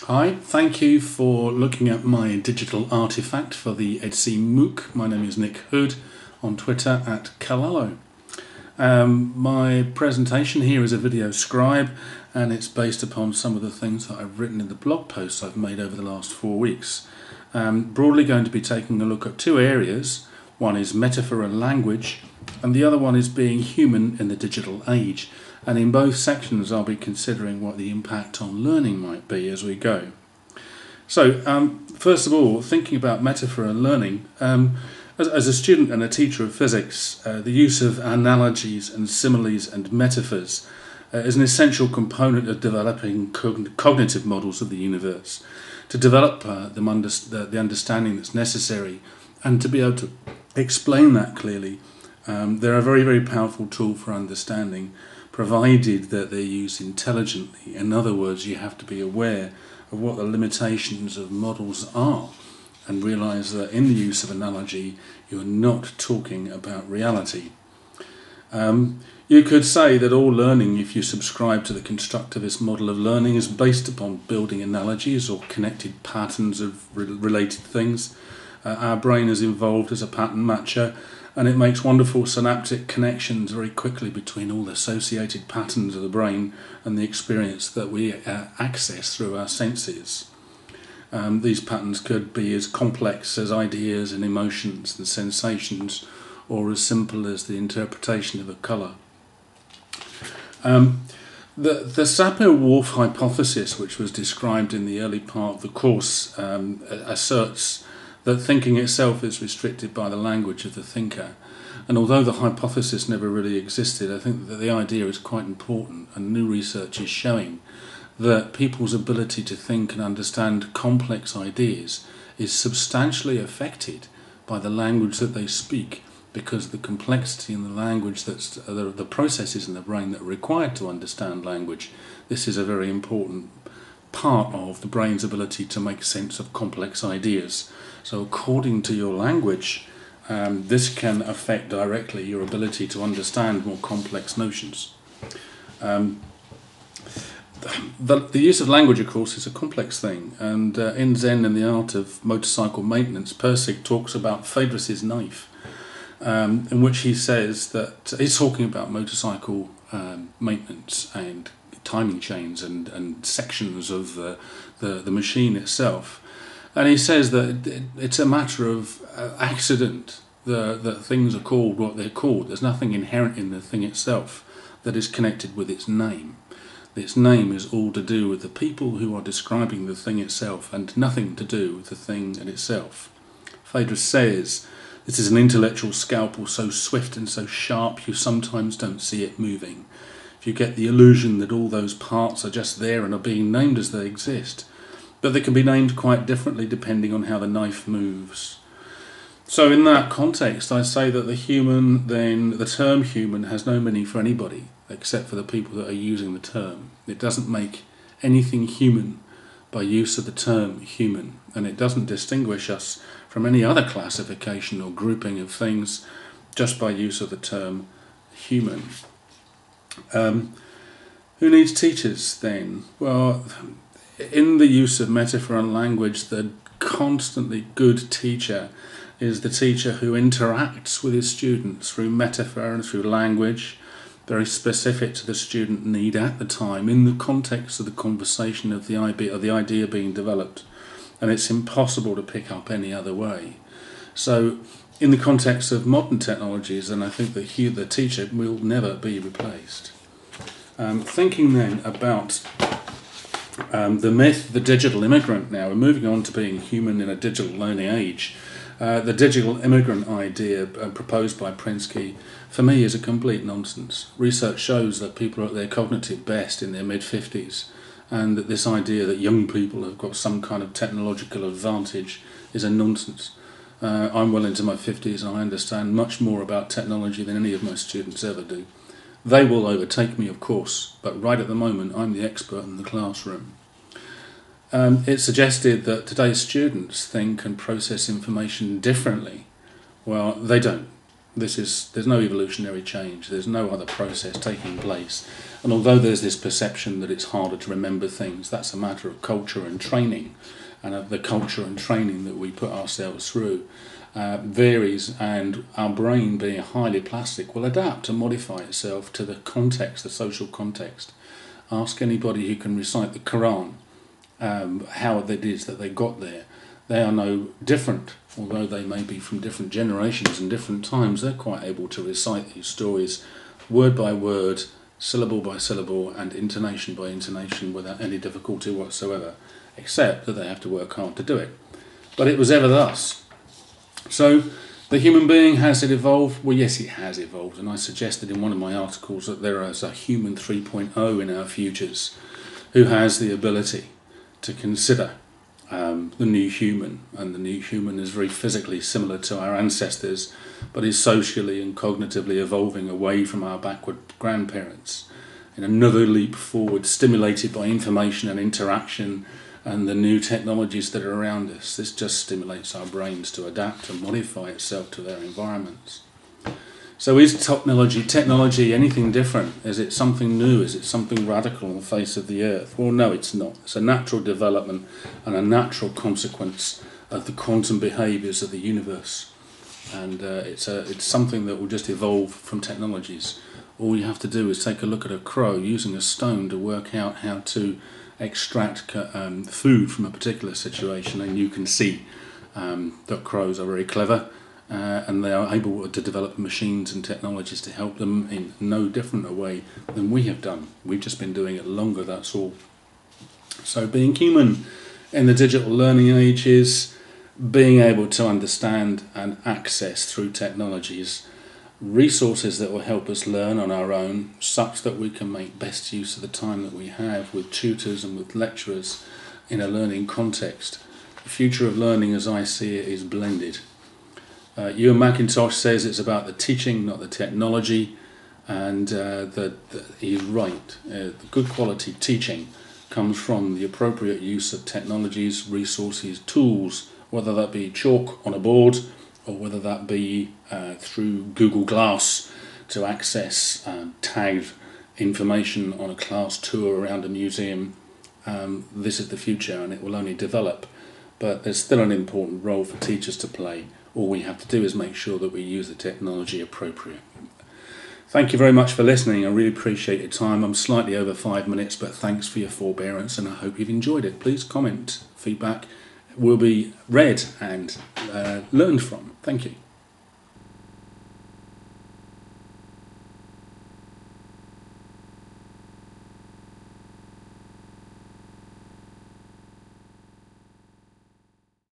Hi, thank you for looking at my digital artefact for the EDC MOOC. My name is Nick Hood, on Twitter at Kalalo. My presentation here is a video scribe, and it's based upon some of the things that I've written in the blog posts I've made over the last 4 weeks. Broadly going to be taking a look at two areas. One is metaphor and language, and the other one is being human in the digital age. And in both sections I'll be considering what the impact on learning might be as we go. So first of all, thinking about metaphor and learning, as a student and a teacher of physics, the use of analogies and similes and metaphors is an essential component of developing cognitive models of the universe. To develop the understanding that's necessary and to be able to explain that clearly, they're a very, very powerful tool for understanding, provided that they're used intelligently. In other words, you have to be aware of what the limitations of models are and realise that in the use of analogy, you're not talking about reality. You could say that all learning, if you subscribe to the constructivist model of learning, is based upon building analogies or connected patterns of related things. Our brain is involved as a pattern matcher, and it makes wonderful synaptic connections very quickly between all the associated patterns of the brain and the experience that we access through our senses. These patterns could be as complex as ideas and emotions and sensations, or as simple as the interpretation of a colour. The SapirWhorf Hypothesis, which was described in the early part of the course, asserts that thinking itself is restricted by the language of the thinker. And although the hypothesis never really existed, I think that the idea is quite important, and new research is showing that people's ability to think and understand complex ideas is substantially affected by the language that they speak, because the complexity in the language, that's the processes in the brain that are required to understand language, this is a very important part of the brain's ability to make sense of complex ideas. So according to your language, this can affect directly your ability to understand more complex notions. The use of language, of course, is a complex thing, and in Zen and the Art of Motorcycle Maintenance, Pirsig talks about Phaedrus's knife, in which he says that he's talking about motorcycle maintenance and timing chains and sections of the machine itself. And he says that it's a matter of accident that things are called what they're called. There's nothing inherent in the thing itself that is connected with its name. Its name is all to do with the people who are describing the thing itself, and nothing to do with the thing in itself. Phaedrus says, "This is an intellectual scalpel so swift and so sharp you sometimes don't see it moving. If you get the illusion that all those parts are just there and are being named as they exist, but they can be named quite differently depending on how the knife moves." So in that context, I say that the term human has no meaning for anybody except for the people that are using the term. It doesn't make anything human by use of the term human, and it doesn't distinguish us from any other classification or grouping of things just by use of the term human. Who needs teachers then? Well, in the use of metaphor and language, the constantly good teacher is the teacher who interacts with his students through metaphor and through language, very specific to the student need at the time, in the context of the conversation of the idea being developed. And it's impossible to pick up any other way. So in the context of modern technologies, then I think that the teacher will never be replaced. Thinking then about the myth, the digital immigrant now, we're moving on to being human in a digital learning age. The digital immigrant idea proposed by Prensky, for me, is a complete nonsense. Research shows that people are at their cognitive best in their mid-50s, and that this idea that young people have got some kind of technological advantage is a nonsense. I'm well into my 50s and I understand much more about technology than any of my students ever do. They will overtake me, of course, but right at the moment I'm the expert in the classroom. It's suggested that today's students think and process information differently. Well, they don't. There's no evolutionary change. There's no other process taking place. And although there's this perception that it's harder to remember things, that's a matter of culture and training, and of the culture and training that we put ourselves through varies, and our brain, being highly plastic, will adapt and modify itself to the context, the social context. Ask anybody who can recite the Quran how it is that they got there. They are no different, although they may be from different generations and different times. They're quite able to recite these stories word by word, syllable by syllable, and intonation by intonation without any difficulty whatsoever, except that they have to work hard to do it. But it was ever thus. So the human being, has it evolved? Well, yes, it has evolved, and I suggested in one of my articles that there is a human 3.0 in our futures who has the ability to consider the new human, and the new human is very physically similar to our ancestors, but is socially and cognitively evolving away from our backward grandparents in another leap forward, stimulated by information and interaction and the new technologies that are around us. This just stimulates our brains to adapt and modify itself to their environments. So is technology anything different? Is it something new? Is it something radical on the face of the earth? Well, no, it's not. It's a natural development and a natural consequence of the quantum behaviours of the universe. And it's something that will just evolve from technologies. All you have to do is take a look at a crow using a stone to work out how to extract food from a particular situation, and you can see that crows are very clever. And they are able to develop machines and technologies to help them in no different a way than we have done. We've just been doing it longer, that's all. So being human in the digital learning age is being able to understand and access through technologies resources that will help us learn on our own, such that we can make best use of the time that we have with tutors and with lecturers in a learning context. The future of learning, as I see it, is blended. Ewan McIntosh says it's about the teaching, not the technology, and he's right. The good quality teaching comes from the appropriate use of technologies, resources, tools, whether that be chalk on a board or whether that be through Google Glass to access tagged information on a class tour around a museum. This is the future, and it will only develop. But there's still an important role for teachers to play. All we have to do is make sure that we use the technology appropriately. Thank you very much for listening. I really appreciate your time. I'm slightly over 5 minutes, but thanks for your forbearance, and I hope you've enjoyed it. Please comment. Feedback will be read and learned from. Thank you.